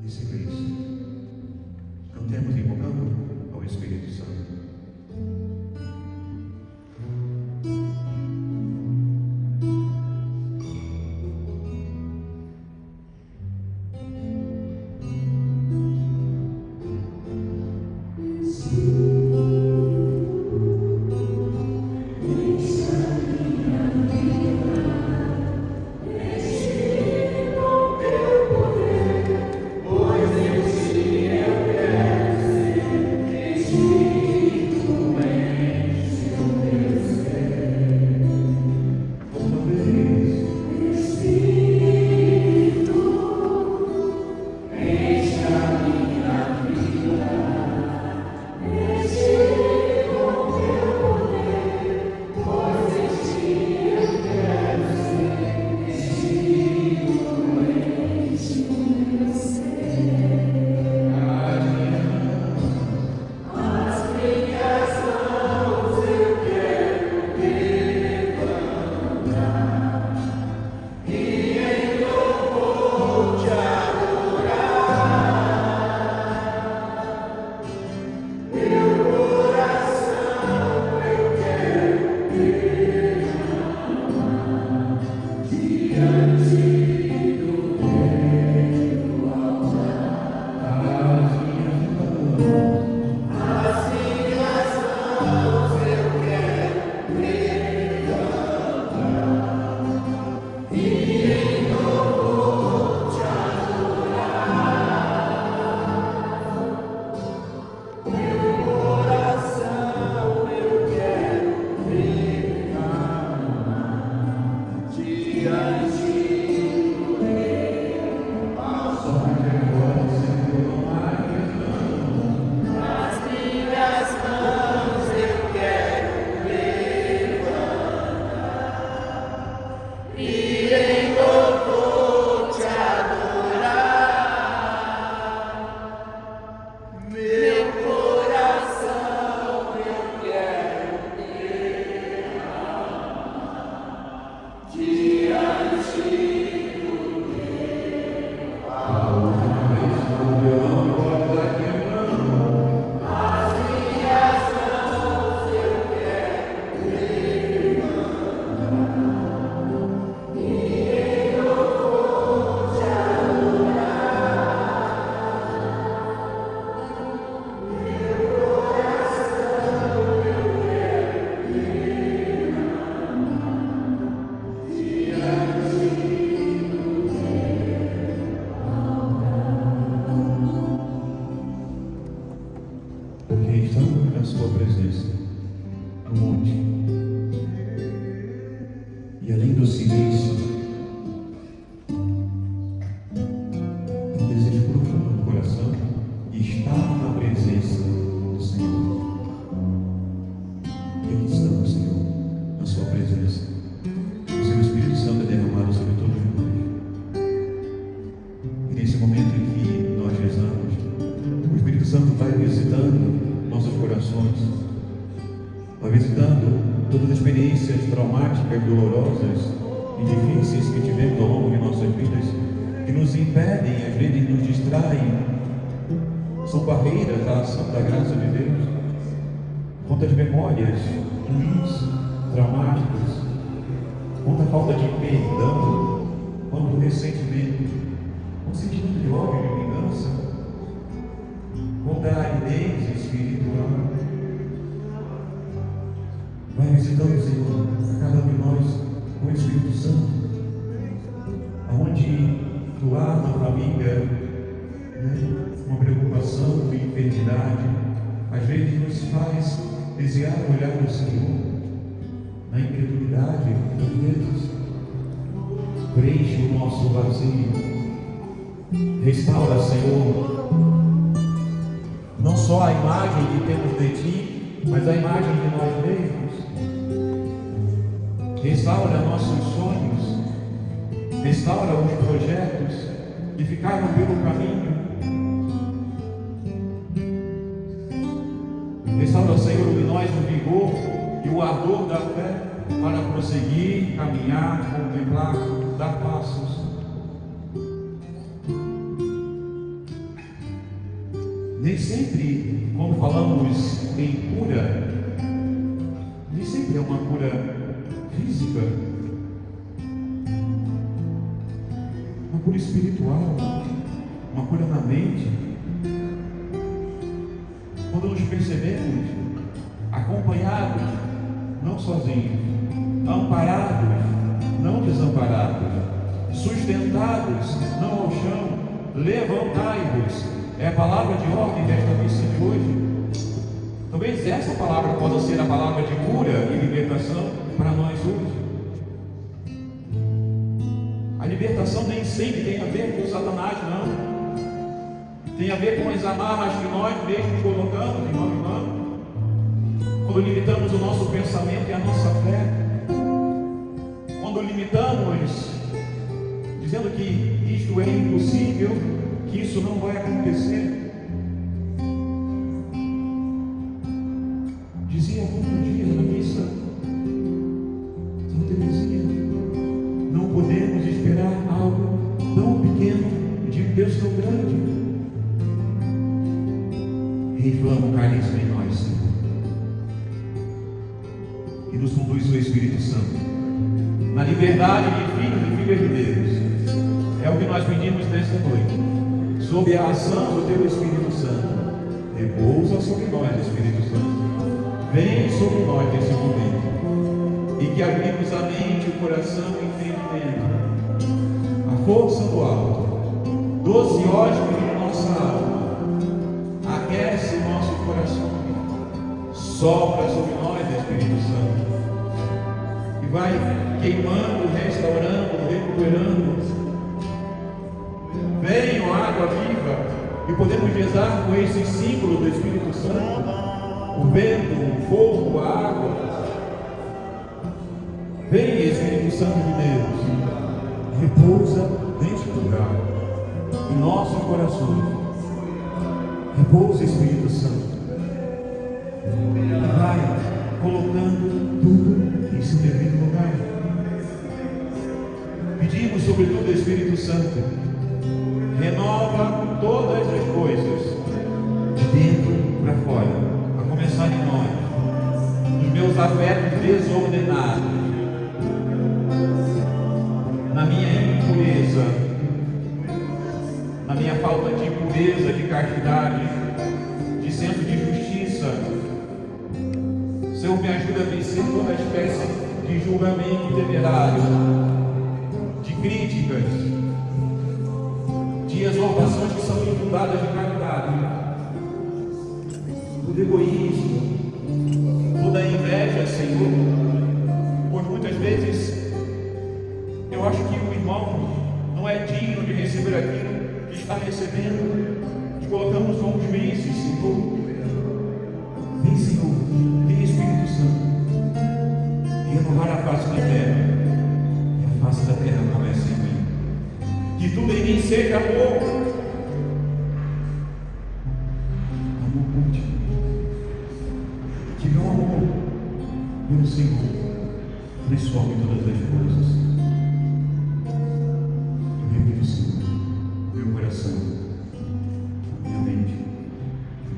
Speaker 1: e silêncio. Cantemos invocando ao Espírito Santo.
Speaker 3: Deixa minha
Speaker 1: dolorosas e difíceis que tivemos ao longo de nossas vidas, que nos impedem, às vezes nos distraem, são barreiras à ação da graça de Deus. Quantas memórias ruins, traumáticas, quanta falta de perdão, quanto ressentimento, quanto sentimento de ódio e de vingança, quanta aridez espiritual. Vai visitando, Senhor, cada um de nós com o Espírito Santo, aonde do lar, na família, uma preocupação de enfermidade, às vezes nos faz desviar o olhar do Senhor, na incredulidade, às vezes, preenche o nosso vazio, restaura, Senhor, não só a imagem que temos de Ti, mas a imagem de nós mesmos. Restaura nossos sonhos, restaura os projetos que ficaram pelo caminho. Restaura, Senhor, em nós o vigor e o ardor da fé para prosseguir, caminhar, contemplar, dar passos. Nem sempre, quando falamos em cura, nem sempre é uma cura física, uma cura espiritual, uma cura na mente. Quando nos percebemos acompanhados, não sozinhos, amparados, não desamparados, sustentados, não ao chão, levantai-vos, é a palavra de ordem desta missa de hoje. Talvez essa palavra possa ser a palavra de cura e libertação para nós hoje. A libertação nem sempre tem a ver com Satanás, não. Tem a ver com as amarras que nós mesmos colocamos, irmão e irmã. Quando limitamos o nosso pensamento e a nossa fé. Quando limitamos, dizendo que isto é impossível, que isso não vai acontecer. Dizia alguns dias na missa Santa Teresinha, não podemos esperar algo tão pequeno de Deus tão grande. Inflama o carisma em nós, Senhor, e nos conduz o Espírito Santo na liberdade de filhos e filhas de Deus. É o que nós pedimos nesta noite. Sob a ação do Teu Espírito Santo, repousa sobre nós, Espírito Santo. Vem sobre nós nesse momento. E que abrimos a mente, o coração e o entendimento. A força do alto, doce hóspede de nossa alma, aquece o nosso coração. Sopra sobre nós, Espírito Santo. E vai queimando, restaurando, recuperando. Vem, ó água viva, e podemos rezar com esse símbolo do Espírito Santo: o vento, o fogo, a água. Vem, Espírito Santo de Deus, repousa neste lugar, em nossos corações. Repousa, Espírito Santo, e vai colocando tudo em seu devido lugar. Pedimos, sobretudo, Espírito Santo, renova todas as coisas, de dentro para fora, a começar em nós, nos meus afetos desordenados, na minha impureza, na minha falta de pureza, de castidade, de senso de justiça. Senhor, me ajuda a vencer toda espécie de julgamento temerário, de críticas, de exortações que são infundadas de caridade, do egoísmo, toda inveja, Senhor, pois muitas vezes eu acho que o irmão não é digno de receber aquilo que está recebendo. Nos colocamos como juízes, Senhor. Vem, Senhor, vem, Espírito Santo, e renovar a face da terra, e a face da terra comece em mim. Que tudo em mim seja amor. Amor último. Que meu amor, meu Senhor, transforme todas as coisas. Meu coração, minha mente,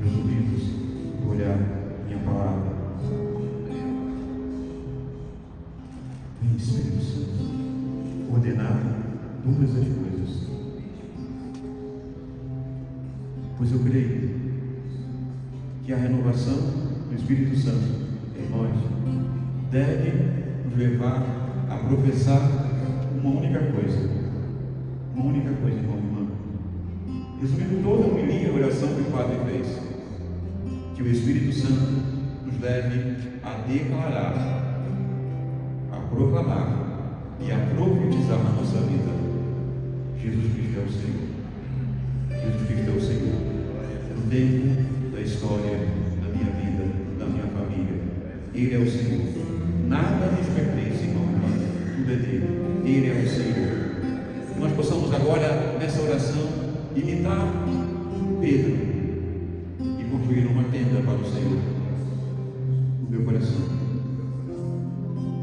Speaker 1: meus ouvidos, meu olhar, minha palavra. Vem, Espírito Santo, ordenar todas as coisas. Pois eu creio que a renovação do Espírito Santo em nós deve nos levar a professar uma única coisa, irmão e irmã. Resumindo toda a homilia e oração que o Padre fez, que o Espírito Santo nos leve a declarar, a proclamar e a profetizar na nossa vida: Jesus Cristo é o Senhor. Jesus Cristo é o Senhor. No tempo da história da minha vida, da minha família, Ele é o Senhor. Nada nos pertence, irmão e irmã. Tudo é dele. Ele é o Senhor. Nós possamos agora, nessa oração, imitar Pedro e construir uma tenda para o Senhor. No meu coração,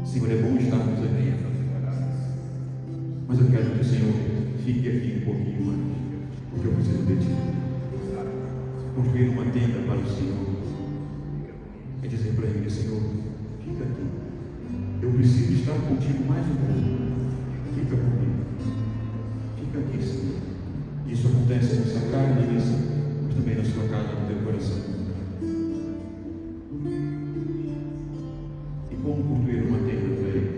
Speaker 1: Senhor, é bom estarmos aqui, mas eu quero que o Senhor fique aqui um pouquinho mais, porque eu preciso de Ti. Construir uma tenda para o Senhor é dizer para Ele: Senhor, fica aqui, eu preciso estar contigo mais um pouco, fica comigo. Fica aqui, Senhor. Isso acontece nessa carne, mas também na sua casa, no teu coração. E como construir uma tenda para Ele?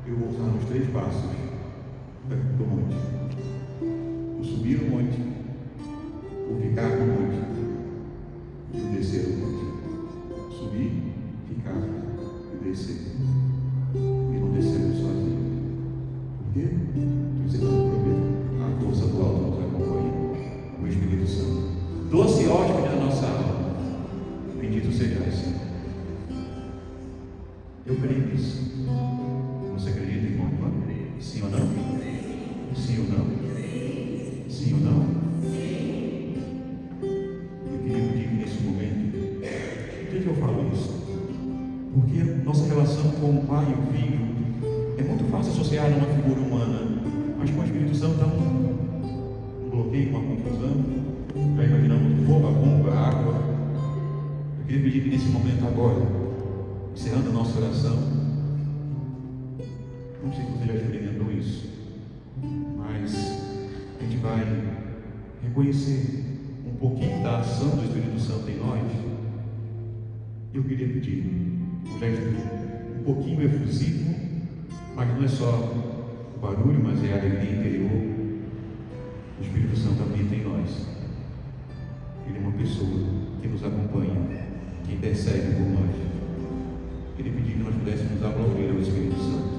Speaker 1: Eu vou usar os 3 passos do monte: o subir o monte, o ficar no monte e o descer o monte. Subir, ficar e descer. E não descemos sozinhos. Por quê? Você não prometo. A força do alto nos acompanha. O Espírito Santo, doce hóspede da nossa alma, bendito sejais, Senhor. Eu creio nisso. Você acredita, irmão? Sim ou não? Sim ou não? Sim ou não? Eu queria pedir nesse momento: por que eu falo isso? Porque nossa relação com o Pai e o Filho é muito fácil associar a uma figura humana, mas com o Espírito Santo dá um bloqueio, uma confusão. Já imaginamos o fogo, a bomba, a água. Eu queria pedir que nesse momento agora encerrando a nossa oração, não sei se você já experimentou isso, mas a gente vai reconhecer um pouquinho da ação do Espírito Santo em nós. Eu queria pedir um gesto um pouquinho efusivo, mas não é só o barulho, mas é a alegria interior. O Espírito Santo habita em nós. Ele é uma pessoa que nos acompanha, que intercede por nós. Eu queria pedir que nós pudéssemos aplaudir ao Espírito Santo.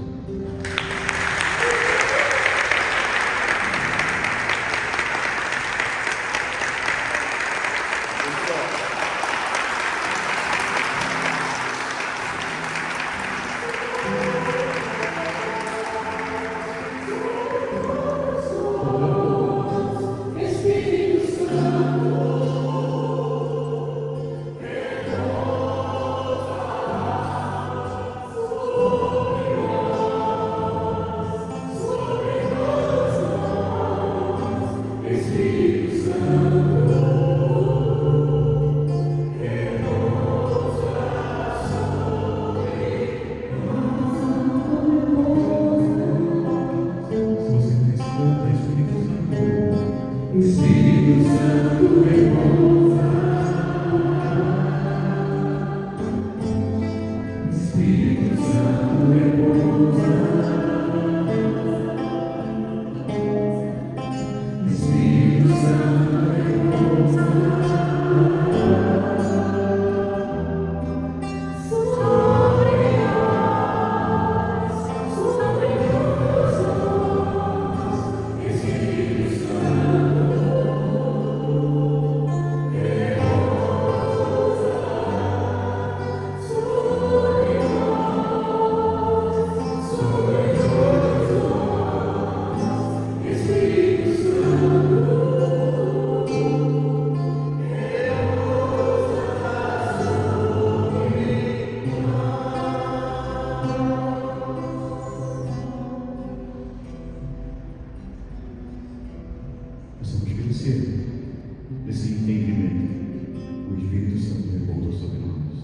Speaker 1: Desse entendimento, o Espírito Santo repousa sobre nós.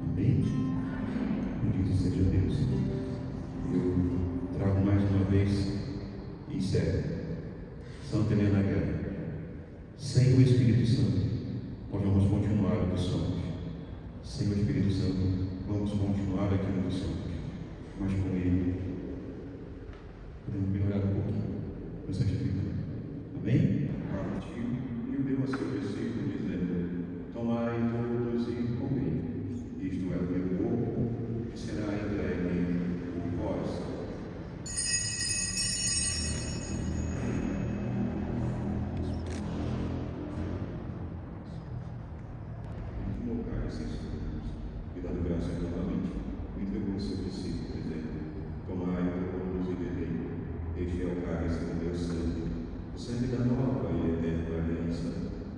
Speaker 1: Amém? Bendito seja Deus. Eu trago mais uma vez em sério Santa Helena Guerra. Sem o Espírito Santo, nós vamos continuar o que somos. Sem o Espírito Santo, vamos continuar aquilo que somos. Mas com Ele, podemos melhorar um pouquinho, nos santificando. Amém? E o deu a seu discípulo, dizendo: tomai todos e comei, isto é o meu corpo, que será entregue por vós. Invocar esses frutos e dando graças novamente, entregou a seu discípulo, dizendo: tomai todos e bebei, este é o cálice do meu sangue, o sangue da nova e eterna aliança,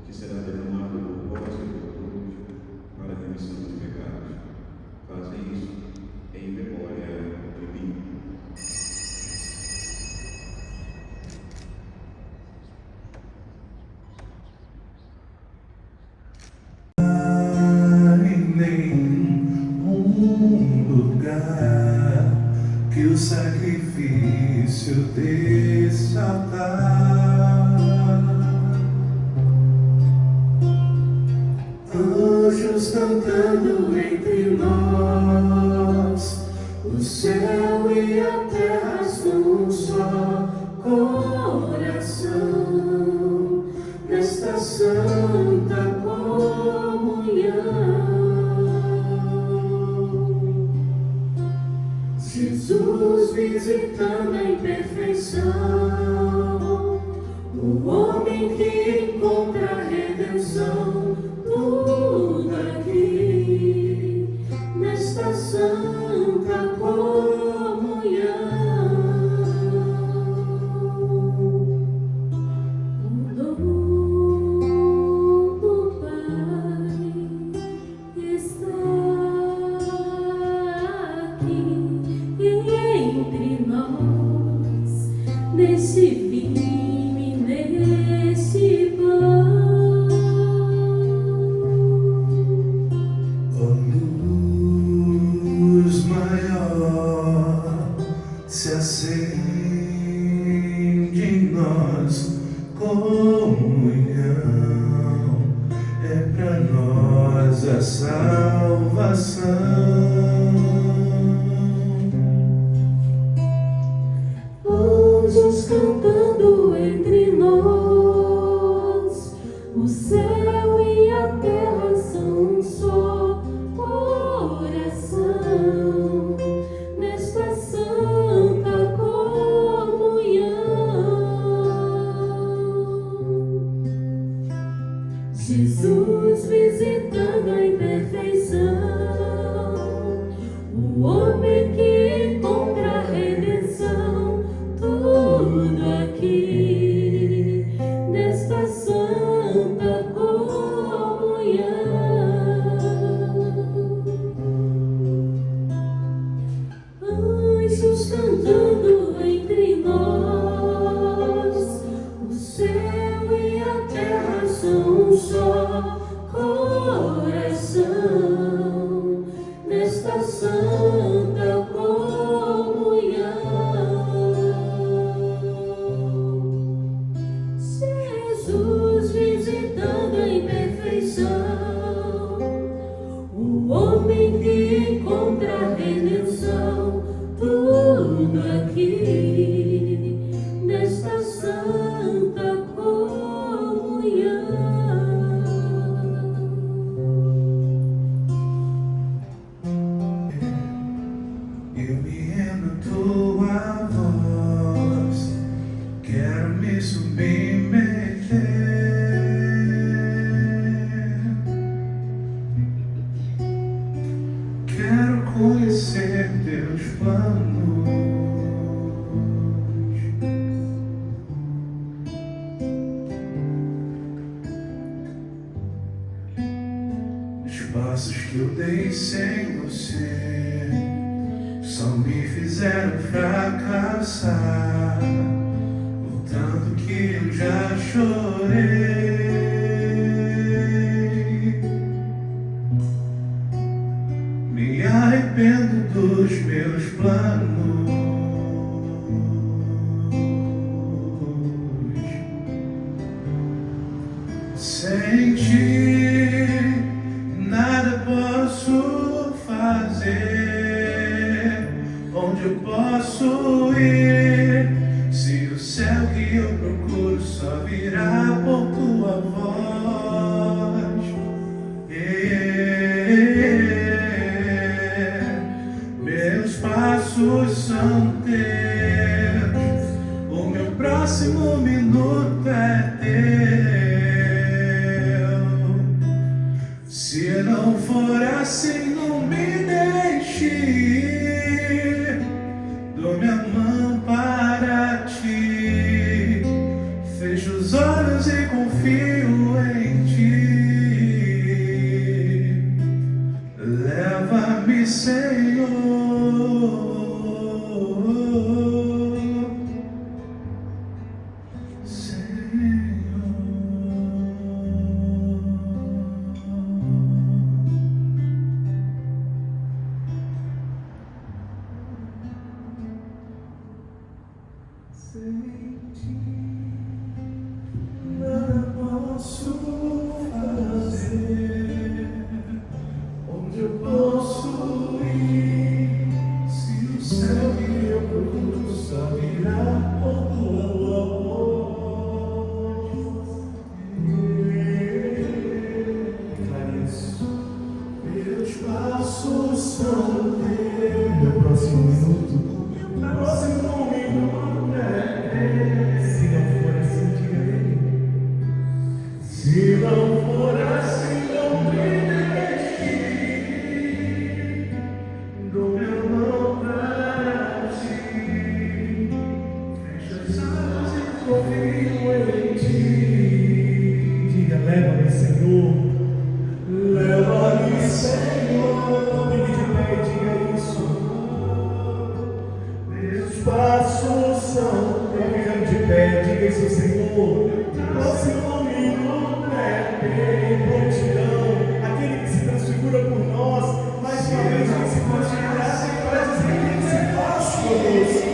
Speaker 1: que será derramado por vós e por todos, para a remissão dos pecados. Fazem isso em memória de mim.
Speaker 3: Nenhum lugar que o sacrifício desse altar, anjos cantando entre nós, o céu e a terra são um só coração, nesta santa comunhão. Jesus visitando a imperfeição, o homem que encontra a redenção, tudo aqui, nesta santa comunhão. O dom do Pai está aqui entre nós, neste vinho e neste pão.
Speaker 2: Oh,
Speaker 4: se acende em nós comunhão, é pra nós a salvação.
Speaker 3: Anjos cantando entre nós, o céu e a terra são um só coração, nesta santa comunhão. Jesus visitando a imperfeição, o homem que encontra a redenção, tudo aqui nesta santa comunhão. Anjos cantando entre nós, o céu e a terra são um só coração, nesta santa comunhão. Jesus visitando a imperfeição, o homem que encontra a redenção, tudo aqui nesta santa comunhão.
Speaker 4: Eu me rendo à tua voz, quero me submeter, quero conhecer teus planos, os passos que eu dei sem você só me fizeram fracassar, o tanto que eu já chorei. Me arrependo dos meus planos, sem ti nada posso fazer. Onde eu posso ir, se o céu que eu procuro só virá por tua voz? Meus passos são teus, o meu próximo minuto é teu. Se não for assim, não me deixe ir, dou minha mão para ti, fecho os olhos e confio em ti. Leva-me, Senhor, sem ti nada posso fazer. Onde eu posso ir, se o céu que eu procuro só virá por tua voz? Meus passos são teus. Meu próximo minuto. Meu próximo minuto é. Se não for assim, diga ele. Se não for assim, não me deixe ir, dou minha mão para ti, fecha os olhos e confio em ti. Diga, leva-me, Senhor, leva-me, Senhor. Fique de pé e diga isso. Meus passos são, ficando de pé, diga isso, Senhor. Próximo minuto é bem prontidão, aquele que se transfigura por nós, mais uma vez que se transfigurasse para dizer que ele se faz conosco.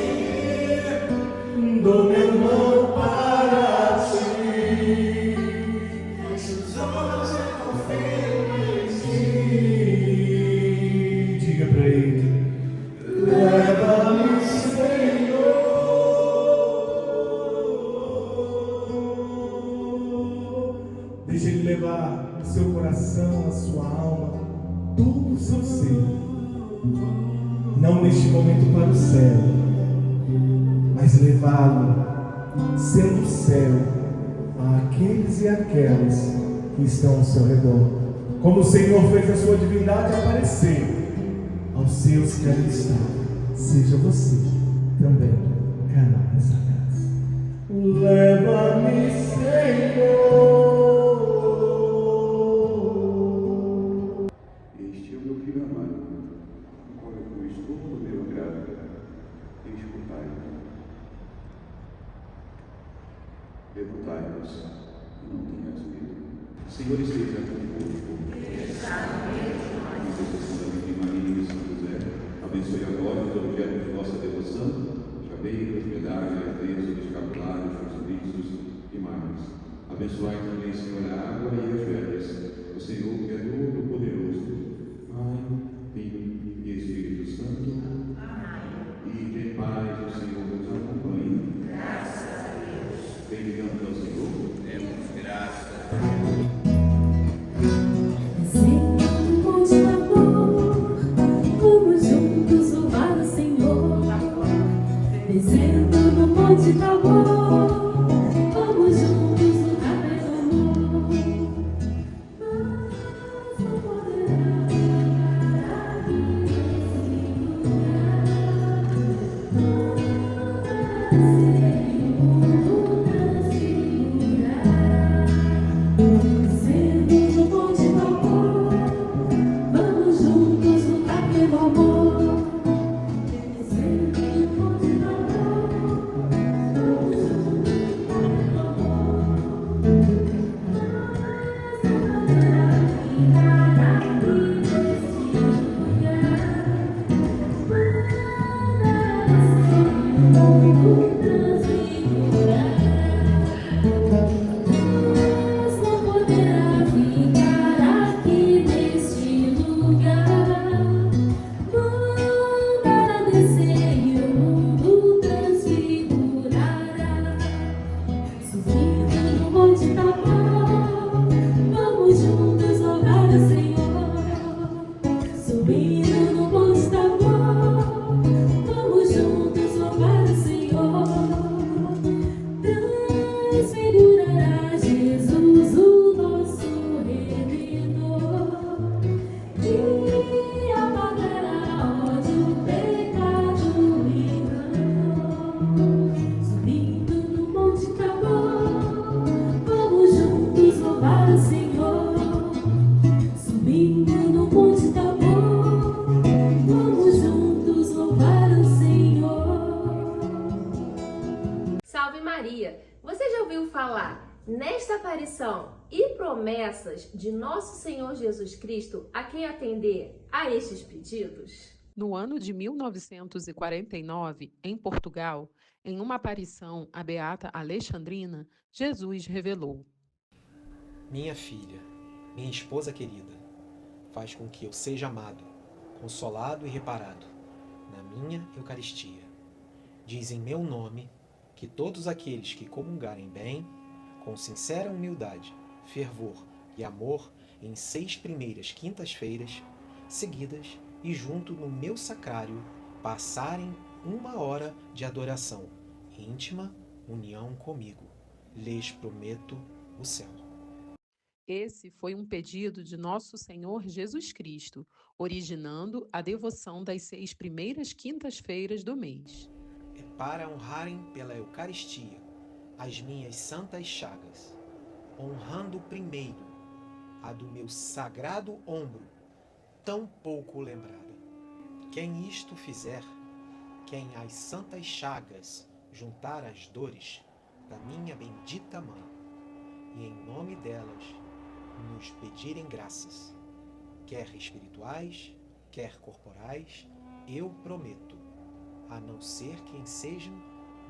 Speaker 2: céu, mas levá-lo, sendo o céu, àqueles e aquelas que estão ao seu redor. Como o Senhor fez a sua divindade aparecer aos seus que ali estão, seja você também canal dessa graça.
Speaker 3: Leva-me, Senhor.
Speaker 1: Este é o meu filho amado, no qual eu pus todo o meu agrado. Escutai-o. Levantai-vos e não tenhas medo. O Senhor esteja convosco. Intercessão da Virgem Maria e de São José, abençoe agora os objetos de vossa devoção, chaveiros, medalhas, lenços, escapulares, crucifixos e mais. Abençoai também, Senhor, a água e as velas. O Senhor que é todo-poderoso, Pai, Filho e Espírito Santo. E de paz o Senhor nos acompanhe. Graças a Deus. Bendigamos ao Senhor. Demos graças.
Speaker 5: Descendo no Monte Tabor, vamos juntos lutar pelo amor. Mas não poderá aqui nesse lugar. Descendo no Monte Tabor, vamos juntos lutar pelo amor.
Speaker 6: Você já ouviu falar nesta aparição e promessas de nosso Senhor Jesus Cristo a quem atender a estes pedidos?
Speaker 7: No ano de 1949, em Portugal, em uma aparição à Beata Alexandrina, Jesus revelou:
Speaker 8: Minha filha, minha esposa querida, faz com que eu seja amado, consolado e reparado na minha Eucaristia. Diz em meu nome que todos aqueles que comungarem bem, com sincera humildade, fervor e amor, em 6 primeiras quintas-feiras seguidas e junto no meu sacrário, passarem 1 hora de adoração, íntima união comigo. Lhes prometo o céu.
Speaker 7: Esse foi um pedido de nosso Senhor Jesus Cristo, originando a devoção das 6 primeiras quintas-feiras do mês.
Speaker 8: É para honrarem pela Eucaristia as minhas santas chagas, honrando primeiro a do meu sagrado ombro, tão pouco lembrada. Quem isto fizer, quem às santas chagas juntar as dores da minha bendita mãe, e em nome delas nos pedirem graças, quer espirituais, quer corporais, eu prometo, a não ser quem sejam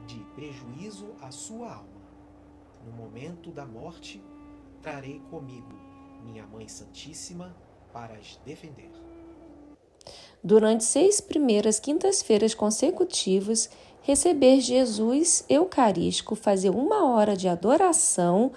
Speaker 8: de prejuízo à sua alma. No momento da morte, trarei comigo minha Mãe Santíssima para as defender.
Speaker 9: Durante 6 primeiras quintas-feiras consecutivas, receber Jesus Eucarístico, fazer 1 hora de adoração,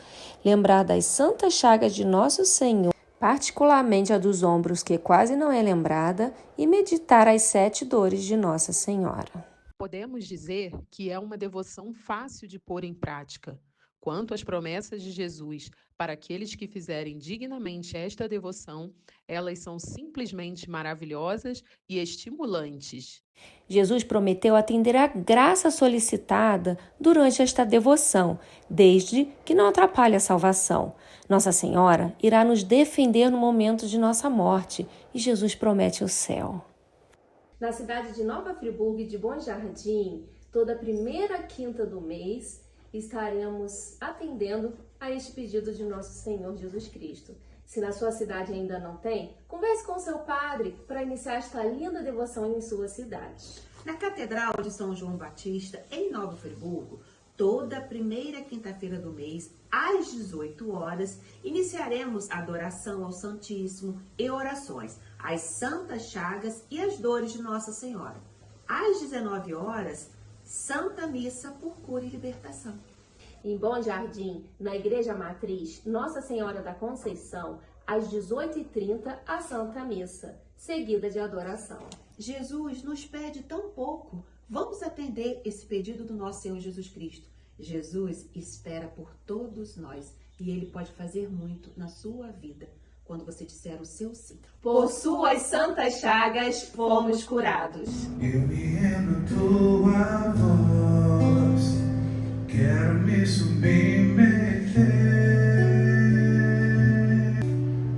Speaker 9: lembrar das santas chagas de Nosso Senhor, particularmente a dos ombros, que quase não é lembrada, e meditar as 7 dores de Nossa Senhora.
Speaker 7: Podemos dizer que é uma devoção fácil de pôr em prática. Quanto às promessas de Jesus para aqueles que fizerem dignamente esta devoção, elas são simplesmente maravilhosas e estimulantes.
Speaker 9: Jesus prometeu atender à graça solicitada durante esta devoção, desde que não atrapalhe a salvação. Nossa Senhora irá nos defender no momento de nossa morte e Jesus promete o céu.
Speaker 6: Na cidade de Nova Friburgo e de Bom Jardim, toda primeira quinta do mês, estaremos atendendo a este pedido de nosso Senhor Jesus Cristo. Se na sua cidade ainda não tem, converse com seu padre para iniciar esta linda devoção em sua cidade.
Speaker 10: Na Catedral de São João Batista, em Nova Friburgo, toda primeira quinta-feira do mês, às 18 horas, iniciaremos a adoração ao Santíssimo e orações às Santas Chagas e às Dores de Nossa Senhora. Às 19 horas, Santa Missa por Cura e Libertação.
Speaker 6: Em Bom Jardim, na Igreja Matriz Nossa Senhora da Conceição, às 18h30, a Santa Missa, seguida de adoração.
Speaker 10: Jesus nos pede tão pouco. Vamos atender esse pedido do nosso Senhor Jesus Cristo. Jesus espera por todos nós e Ele pode fazer muito na sua vida quando você disser o seu sim.
Speaker 6: Por suas santas chagas fomos curados.
Speaker 4: Eu me rendo à tua voz, quero me submeter,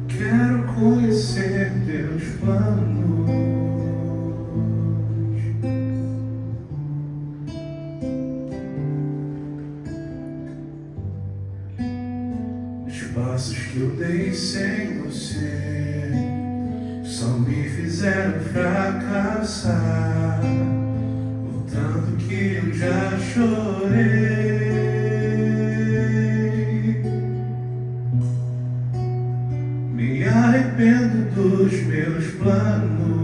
Speaker 4: quero conhecer teus planos. Os passos que eu dei sem você só me fizeram fracassar. O tanto que eu já chorei. Me arrependo dos meus planos.